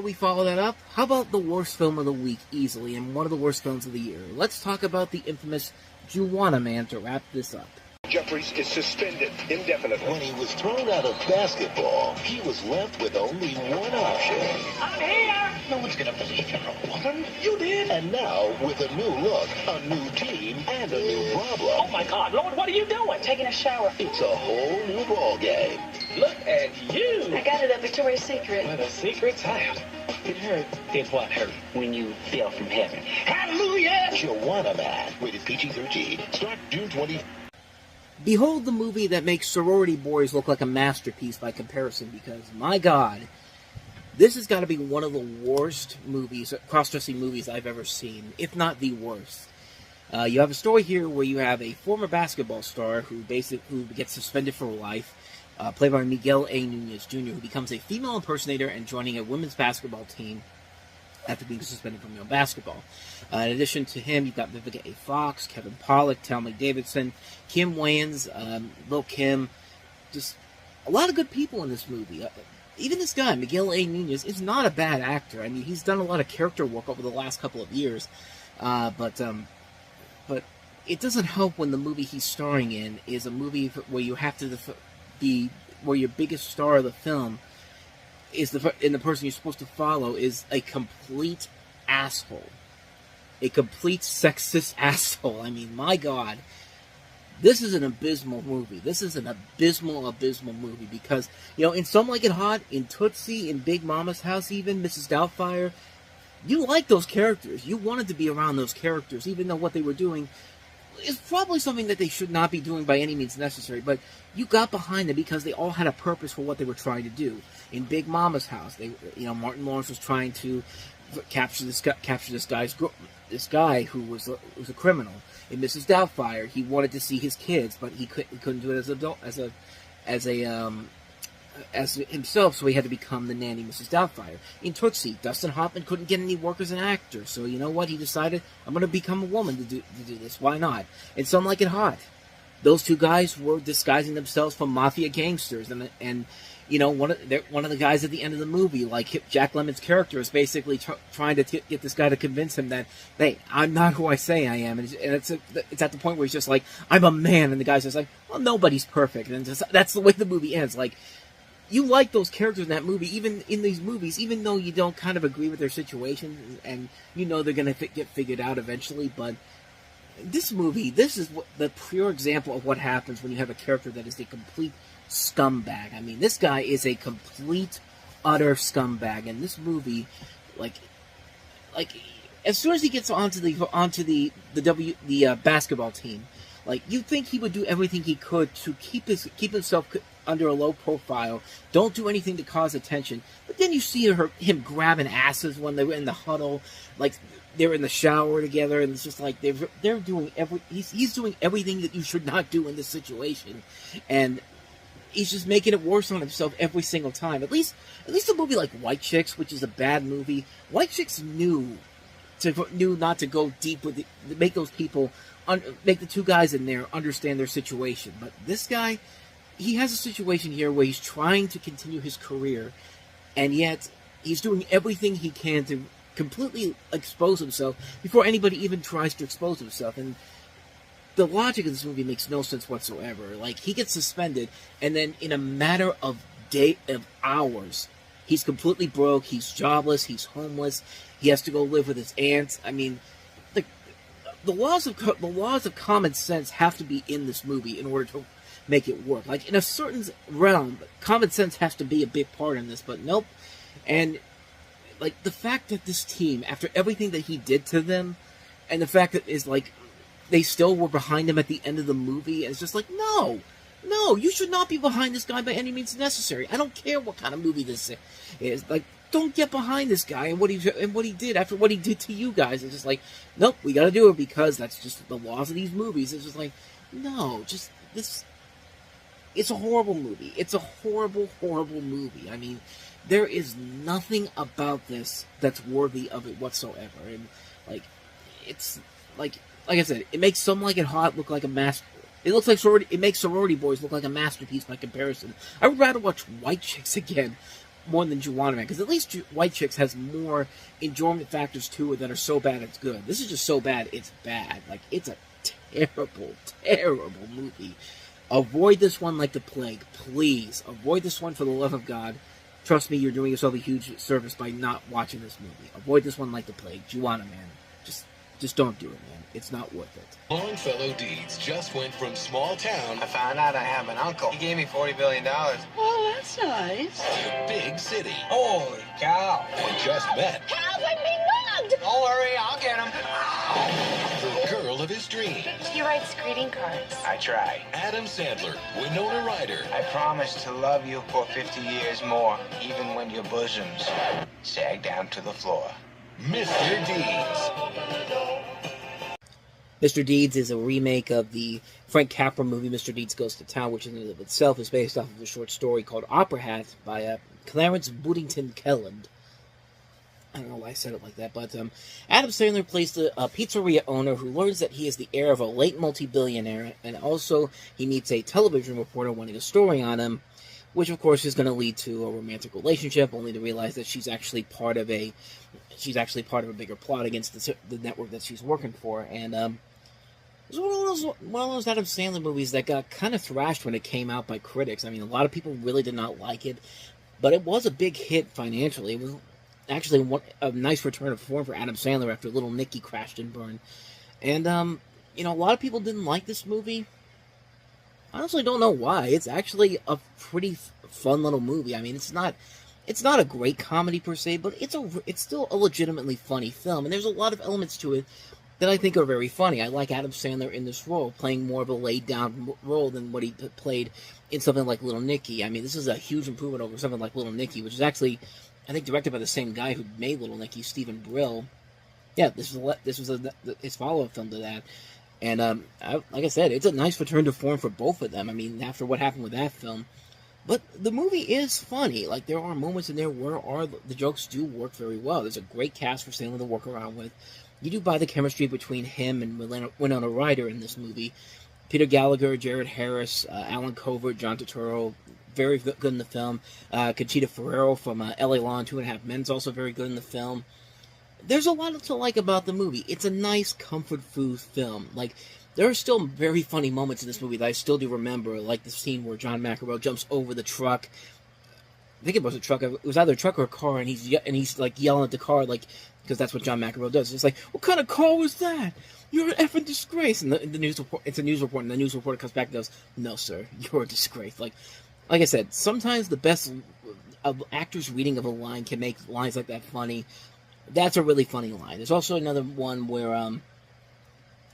we follow that up? How about the worst film of the week, easily, and one of the worst films of the year? Let's talk about the infamous Juwanna Man to wrap this up. Jeffries is suspended indefinitely. When he was thrown out of basketball, he was left with only one option. I'm here! No one's gonna believe you're a woman. You did. And now, with a new look, a new team, and a new problem. Oh my God, Lord, what are you doing? Taking a shower. It's a whole new ball game. Look at you! I got it at Victoria's Secret. Well, the secret's out. It hurt. Did what hurt? When you fell from heaven. Hallelujah! Juwanna Man, rated PG-13. Start June 20th. Behold the movie that makes sorority boys look like a masterpiece by comparison, because, my God, this has got to be one of the worst movies, cross-dressing movies I've ever seen, if not the worst. You have a story here where you have a former basketball star who gets suspended for life, played by Miguel A. Nunez Jr., who becomes a female impersonator and joining a women's basketball team. after being suspended from basketball. In addition to him, you've got Vivica A. Fox, Kevin Pollak, Talmay Davidson, Kim Wayans, Lil Kim, just a lot of good people in this movie. Even this guy, Miguel A. Nunez, is not a bad actor. I mean, he's done a lot of character work over the last couple of years, but it doesn't help when the movie he's starring in is a movie where you have to be where your biggest star of the film is the person you're supposed to follow is a complete asshole. A complete sexist asshole. I mean, my God. This is an abysmal movie. This is an abysmal movie because, in Some Like It Hot, in Tootsie, in Big Mama's House even, Mrs. Doubtfire, you like those characters. You wanted to be around those characters, even though what they were doing is probably something that they should not be doing by any means necessary, but you got behind them because they all had a purpose for what they were trying to do. In Big Mama's House, Martin Lawrence was trying to capture this guy who was a criminal. In Mrs. Doubtfire, he wanted to see his kids, but he couldn't do it as himself, so he had to become the nanny, Mrs. Doubtfire. In Tootsie, Dustin Hoffman couldn't get any work as an actor, so you know what? He decided, I'm going to become a woman to do this. Why not? In Some Like It Hot, those two guys were disguising themselves from mafia gangsters, and one of the guys at the end of the movie, like Jack Lemmon's character, is basically trying to get this guy to convince him that, hey, I'm not who I say I am, and it's at the point where he's just like, I'm a man, and the guy's just like, well, nobody's perfect, and that's the way the movie ends. Like, you like those characters in that movie, even in these movies, even though you don't kind of agree with their situation, and they're going to get figured out eventually, but this movie, this is the pure example of what happens when you have a character that is a complete scumbag. I mean, this guy is a complete, utter scumbag, and this movie, like, as soon as he gets onto the basketball team, like, you'd think he would do everything he could to keep himself under a low profile, don't do anything to cause attention, but then you see him grabbing asses when they were in the huddle, like, they're in the shower together, and it's just like, they're doing he's doing everything that you should not do in this situation, and he's just making it worse on himself every single time. At least a movie like White Chicks, which is a bad movie, White Chicks knew not to go deep with make those people, make the two guys in there understand their situation. But this guy, he has a situation here where he's trying to continue his career, and yet he's doing everything he can to completely expose himself before anybody even tries to expose himself. And the logic of this movie makes no sense whatsoever. Like, he gets suspended, and then in a matter of hours, he's completely broke, he's jobless, he's homeless, he has to go live with his aunt. I mean, the laws of common sense have to be in this movie in order to make it work. Like, in a certain realm, common sense has to be a big part in this, but nope. And, like, the fact that this team, after everything that he did to them, and the fact that is like, they still were behind him at the end of the movie, and it's just like, no, you should not be behind this guy by any means necessary. I don't care what kind of movie this is. Like, don't get behind this guy and what he did after what he did to you guys. It's just like, nope, we gotta do it because that's just the laws of these movies. It's just like, no, just this. It's a horrible movie. It's a horrible, horrible movie. I mean, there is nothing about this that's worthy of it whatsoever. And, like, it's, like I said, it makes Some Like It Hot look like a master. It makes Sorority Boys look like a masterpiece by comparison. I would rather watch White Chicks again more than Juwanna Mann, because at least White Chicks has more enjoyment factors to it that are so bad it's good. This is just so bad it's bad. Like, it's a terrible, terrible movie. Avoid this one like the plague. Please, avoid this one for the love of God. Trust me, you're doing yourself a huge service by not watching this movie. Avoid this one like the plague. Juwanna Mann. Just don't do it, man. It's not worth it. Longfellow Deeds just went from small town I found out I have an uncle. He gave me $40 billion. Oh, that's nice. to big city. Holy cow. They just met Help, I'm being mugged! Don't worry, I'll get him. the girl of his dreams. He writes greeting cards. I try. Adam Sandler, Winona Ryder, I promise to love you for 50 years more, even when your bosoms sag down to the floor. Mr. Deeds. Mr. Deeds is a remake of the Frank Capra movie Mr. Deeds Goes to Town, which in and of itself is based off of a short story called Opera Hat by Clarence Boodington Kelland. I don't know why I said it like that, but Adam Sandler plays the pizzeria owner who learns that he is the heir of a late multi-billionaire, and also he meets a television reporter wanting a story on him, which of course is going to lead to a romantic relationship, only to realize that she's actually part of a bigger plot against the network that she's working for. And it was one of those Adam Sandler movies that got kind of thrashed when it came out by critics. I mean, a lot of people really did not like it, but it was a big hit financially. It was actually a nice return of form for Adam Sandler after Little Nicky crashed and burned. And, a lot of people didn't like this movie. I honestly don't know why. It's actually a pretty fun little movie. I mean, it's not a great comedy per se, but it's still a legitimately funny film, and there's a lot of elements to it that I think are very funny. I like Adam Sandler in this role, playing more of a laid-down role than what he played in something like Little Nicky. I mean, this is a huge improvement over something like Little Nicky, which is actually, I think, directed by the same guy who made Little Nicky, Stephen Brill. Yeah, this was his follow-up film to that. And, like I said, it's a nice return to form for both of them. I mean, after what happened with that film. But the movie is funny. Like, there are moments in there where the jokes do work very well. There's a great cast for Sandler to work around with. You do buy the chemistry between him and Winona Ryder in this movie. Peter Gallagher, Jared Harris, Alan Covert, John Turturro, very good in the film. Conchita Ferrero from L.A. Law and 2.5 Men is also very good in the film. There's a lot to like about the movie. It's a nice comfort food film. Like, there are still very funny moments in this movie that I still do remember, like the scene where John McEnroe jumps over the truck. I think it was a truck. It was either a truck or a car, and he's like yelling at the car, like, because that's what John McEnroe does. It's like, what kind of car was that? You're an effing disgrace. And the news report, it's a news report, and the news reporter comes back and goes, no, sir, you're a disgrace. Like I said, sometimes the best actor's reading of a line can make lines like that funny. That's a really funny line. There's also another one where,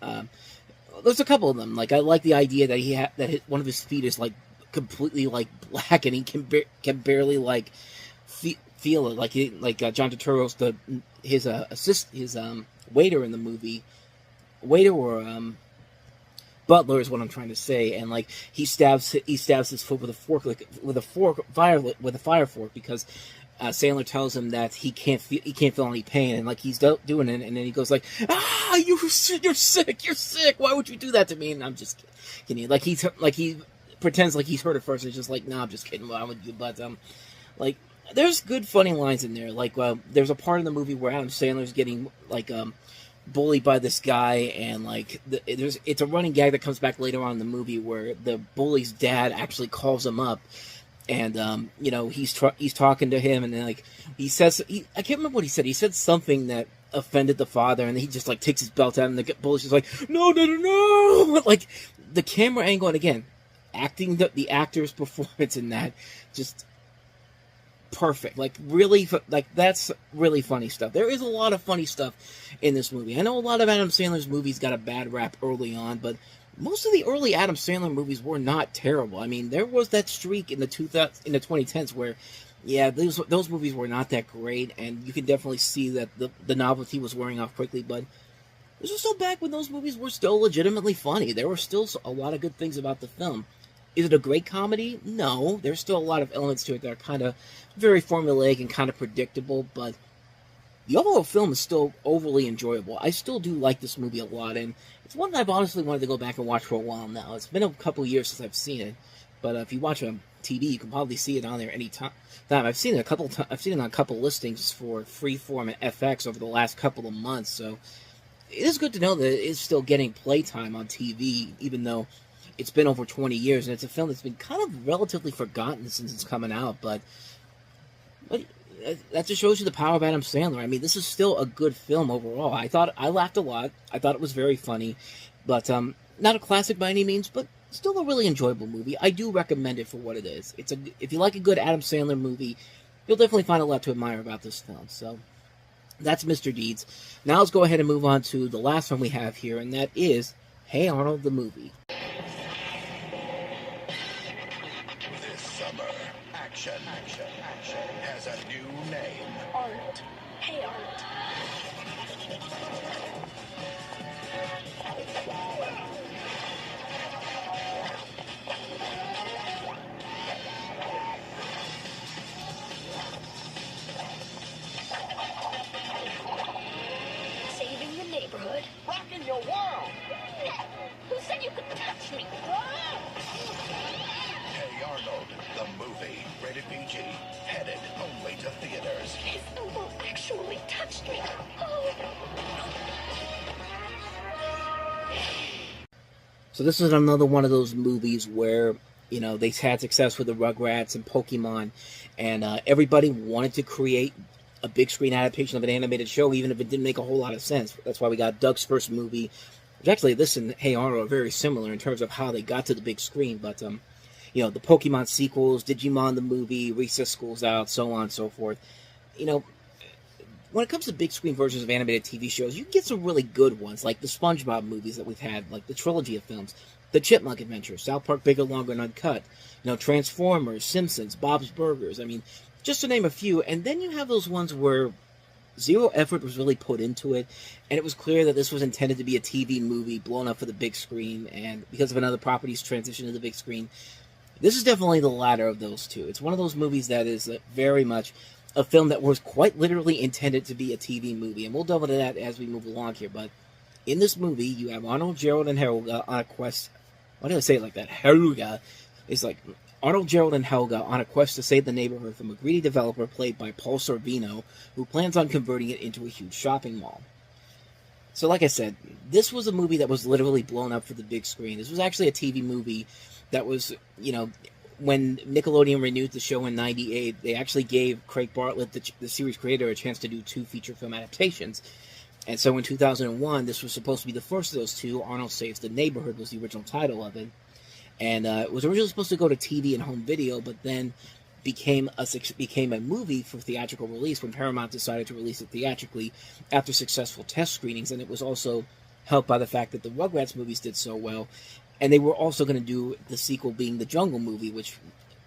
there's a couple of them. Like, I like the idea that one of his feet is, like, completely, like, black, and he can barely, like, feel it. Like John Turturro's his waiter in the movie, butler is what I'm trying to say, and like he stabs his foot with a fork, like with a fire fork, because Sandler tells him that he can't feel any pain, and like he's doing it, and then he goes like, you're sick. Why would you do that to me? And I'm just kidding. Like he pretends like he's hurt at first. And it's just like, no, I'm just kidding. Why would you? But like there's good funny lines in there. Like there's a part in the movie where Adam Sandler's getting like bullied by this guy, and like it's a running gag that comes back later on in the movie where the bully's dad actually calls him up. And, he's talking to him, and then, like, he says, I can't remember what he said. He said something that offended the father, and he just, like, takes his belt out, and the bully's just like, no. Like, the camera angle, and again, acting, the actor's performance in that, just perfect. Like, really, like, that's really funny stuff. There is a lot of funny stuff in this movie. I know a lot of Adam Sandler's movies got a bad rap early on, but most of the early Adam Sandler movies were not terrible. I mean, there was that streak in the 2010s where, yeah, those movies were not that great, and you can definitely see that the novelty was wearing off quickly, but this was still back when those movies were still legitimately funny. There were still a lot of good things about the film. Is it a great comedy? No. There's still a lot of elements to it that are kind of very formulaic and kind of predictable, but the overall film is still overly enjoyable. I still do like this movie a lot, and it's one that I've honestly wanted to go back and watch for a while now. It's been a couple years since I've seen it, but if you watch on TV, you can probably see it on there any time. I've seen it I've seen it on a couple listings for Freeform and FX over the last couple of months, so it is good to know that it is still getting playtime on TV, even though it's been over 20 years, and it's a film that's been kind of relatively forgotten since it's coming out, but that just shows you the power of Adam Sandler. I mean, this is still a good film overall. I laughed a lot. I thought it was very funny, but not a classic by any means, but still a really enjoyable movie. I do recommend it for what it is. If you like a good Adam Sandler movie, you'll definitely find a lot to admire about this film. So that's Mr. Deeds. Now let's go ahead and move on to the last one we have here, and that is Hey Arnold, the movie. This summer, action has a new name. Art. Hey, Art. So this is another one of those movies where, they had success with the Rugrats and Pokemon, and everybody wanted to create a big screen adaptation of an animated show, even if it didn't make a whole lot of sense. That's why we got Doug's first movie, which actually, this and Hey Arnold are very similar in terms of how they got to the big screen, but, the Pokemon sequels, Digimon the movie, Recess School's Out, so on and so forth. When it comes to big screen versions of animated TV shows, you get some really good ones, like the SpongeBob movies that we've had, like the trilogy of films, the Chipmunk Adventures, South Park Bigger, Longer, and Uncut, Transformers, Simpsons, Bob's Burgers, just to name a few. And then you have those ones where zero effort was really put into it, and it was clear that this was intended to be a TV movie blown up for the big screen, and because of another property's transition to the big screen, this is definitely the latter of those two. It's one of those movies that is very much a film that was quite literally intended to be a TV movie, and we'll delve into that as we move along here. But in this movie, you have Arnold, Gerald, and Helga on a quest. Why did I say it like that? Helga. It's like Arnold, Gerald, and Helga on a quest to save the neighborhood from a greedy developer played by Paul Sorvino, who plans on converting it into a huge shopping mall. So like I said, this was a movie that was literally blown up for the big screen. This was actually a TV movie that was, when Nickelodeon renewed the show in '98, they actually gave Craig Bartlett, the series creator, a chance to do 2 feature film adaptations. And so in 2001, this was supposed to be the first of those 2. Arnold Saves the Neighborhood was the original title of it. And it was originally supposed to go to TV and home video, but then became a movie for theatrical release when Paramount decided to release it theatrically after successful test screenings. And it was also helped by the fact that the Rugrats movies did so well. And they were also going to do the sequel being the Jungle movie, which,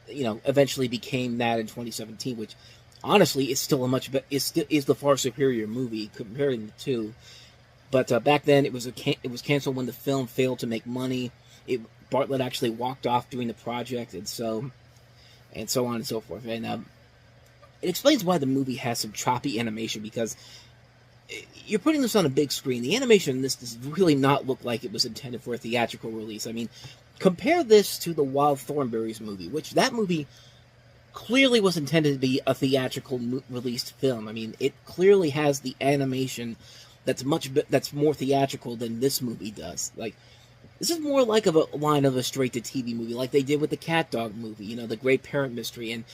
eventually became that in 2017, which honestly is still is the far superior movie comparing the two. But back then it was canceled when the film failed to make money. Bartlett actually walked off during the project, and so on and so forth. And it explains why the movie has some choppy animation, because you're putting this on a big screen. The animation in this does really not look like it was intended for a theatrical release. Compare this to the Wild Thornberrys movie, which that movie clearly was intended to be a theatrical released film. It clearly has the animation that's more theatrical than this movie does. This is more like a line of a straight-to-TV movie, like they did with the Cat Dog movie, the Great Parent Mystery, and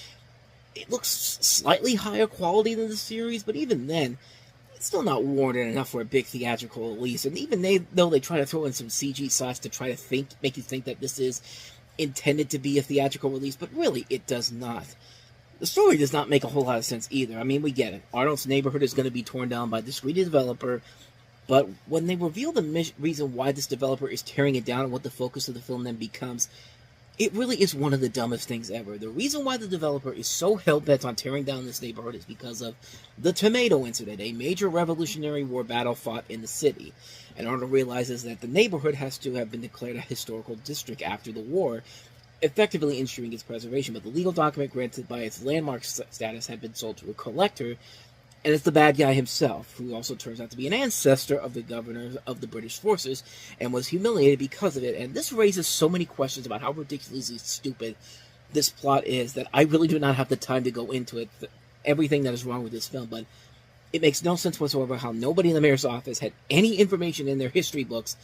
it looks slightly higher quality than the series, but even then, it's still not warranted enough for a big theatrical release. And even though they try to throw in some CG sauce to try to make you think that this is intended to be a theatrical release, but really, it does not. The story does not make a whole lot of sense either. We get it. Arnold's neighborhood is going to be torn down by this greedy developer, but when they reveal the reason why this developer is tearing it down and what the focus of the film then becomes, it really is one of the dumbest things ever. The reason why the developer is so hell-bent on tearing down this neighborhood is because of the Tomato Incident, a major Revolutionary War battle fought in the city. And Arnold realizes that the neighborhood has to have been declared a historical district after the war, effectively ensuring its preservation. But the legal document granted by its landmark status had been sold to a collector, and it's the bad guy himself, who also turns out to be an ancestor of the governor of the British forces, and was humiliated because of it. And this raises so many questions about how ridiculously stupid this plot is that I really do not have the time to go into it, everything that is wrong with this film. But it makes no sense whatsoever how nobody in the mayor's office had any information in their history books,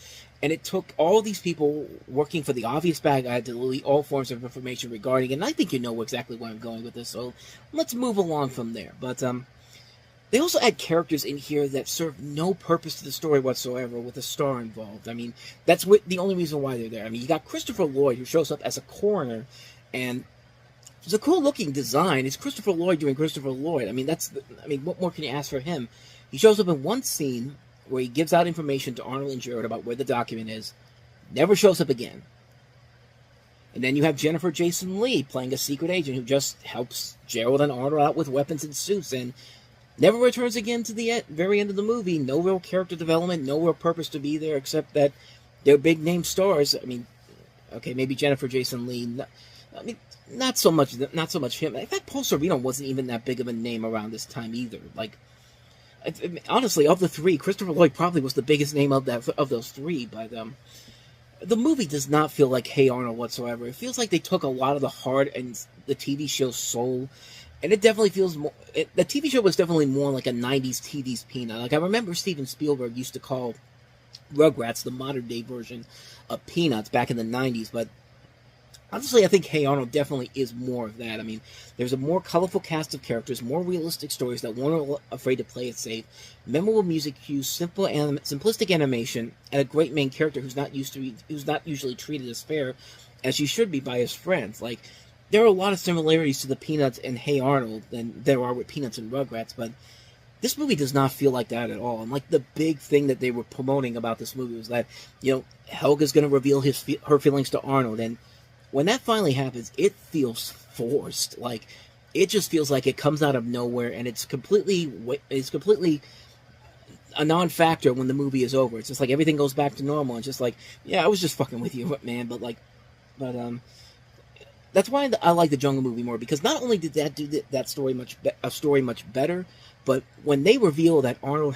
and it took all these people working for the obvious bad guy to delete all forms of information regarding it. And I think you know exactly where I'm going with this, so let's move along from there. But they also add characters in here that serve no purpose to the story whatsoever, with a star involved. That's the only reason why they're there. You got Christopher Lloyd, who shows up as a coroner, and it's a cool-looking design. It's Christopher Lloyd doing Christopher Lloyd. What more can you ask for him? He shows up in one scene where he gives out information to Arnold and Jared about where the document is, never shows up again. And then you have Jennifer Jason Leigh playing a secret agent who just helps Gerald and Arnold out with weapons and suits, and never returns again to the very end of the movie. No real character development, no real purpose to be there, except that they're big-name stars. Okay, maybe Jennifer Jason Leigh. Not so much him. In fact, Paul Sorvino wasn't even that big of a name around this time either. Honestly, of the three, Christopher Lloyd probably was the biggest name of those three, but the movie does not feel like Hey Arnold whatsoever. It feels like they took a lot of the heart and the TV show's soul, and it definitely feels more... the TV show was definitely more like a 90s TV's Peanut. I remember Steven Spielberg used to call Rugrats the modern-day version of Peanuts back in the 90s, but honestly, I think Hey Arnold definitely is more of that. I mean, there's a more colorful cast of characters, more realistic stories that weren't afraid to play it safe, memorable music cues, simplistic animation, and a great main character who's not usually treated as fair as she should be by his friends. Like, there are a lot of similarities to the Peanuts and Hey Arnold than there are with Peanuts and Rugrats, but this movie does not feel like that at all. And like the big thing that they were promoting about this movie was that, you know, Helga's going to reveal her feelings to Arnold, and when that finally happens, it feels forced. Like, it just feels like it comes out of nowhere, and it's completely a non-factor when the movie is over. It's just like everything goes back to normal. It's just like, yeah, I was just fucking with you, man. But that's why I like the Jungle movie more, because not only did that do that story much better, but when they reveal that Arnold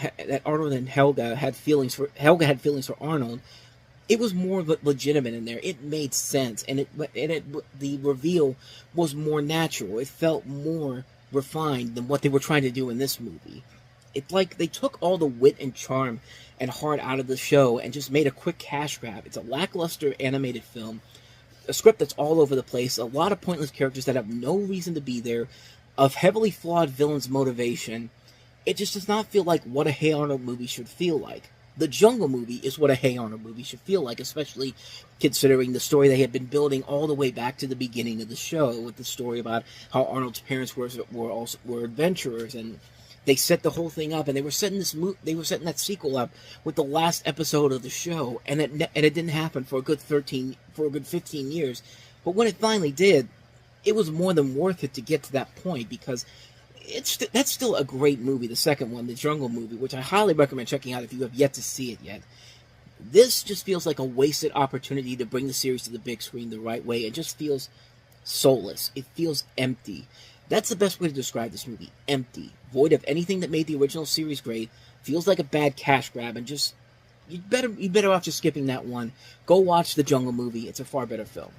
and Helga had feelings for Arnold, it was more legitimate in there. It made sense, and the reveal was more natural. It felt more refined than what they were trying to do in this movie. It's like they took all the wit and charm and heart out of the show and just made a quick cash grab. It's a lackluster animated film, a script that's all over the place, a lot of pointless characters that have no reason to be there, a heavily flawed villain's motivation. It just does not feel like what a Hey Arnold movie should feel like. The Jungle movie is what a Hey Arnold movie should feel like, especially considering the story they had been building all the way back to the beginning of the show, with the story about how Arnold's parents were adventurers, and they set the whole thing up, and they were setting that sequel up with the last episode of the show, and it didn't happen for a good 15 years. But when it finally did, it was more than worth it to get to that point, because that's still a great movie, the second one, the Jungle movie, which I highly recommend checking out if you have yet to see it yet. This just feels like a wasted opportunity to bring the series to the big screen the right way. It just feels soulless. It feels empty. That's the best way to describe this movie. Empty. Void of anything that made the original series great. Feels like a bad cash grab, and just you'd better off just skipping that one. Go watch the Jungle movie. It's a far better film.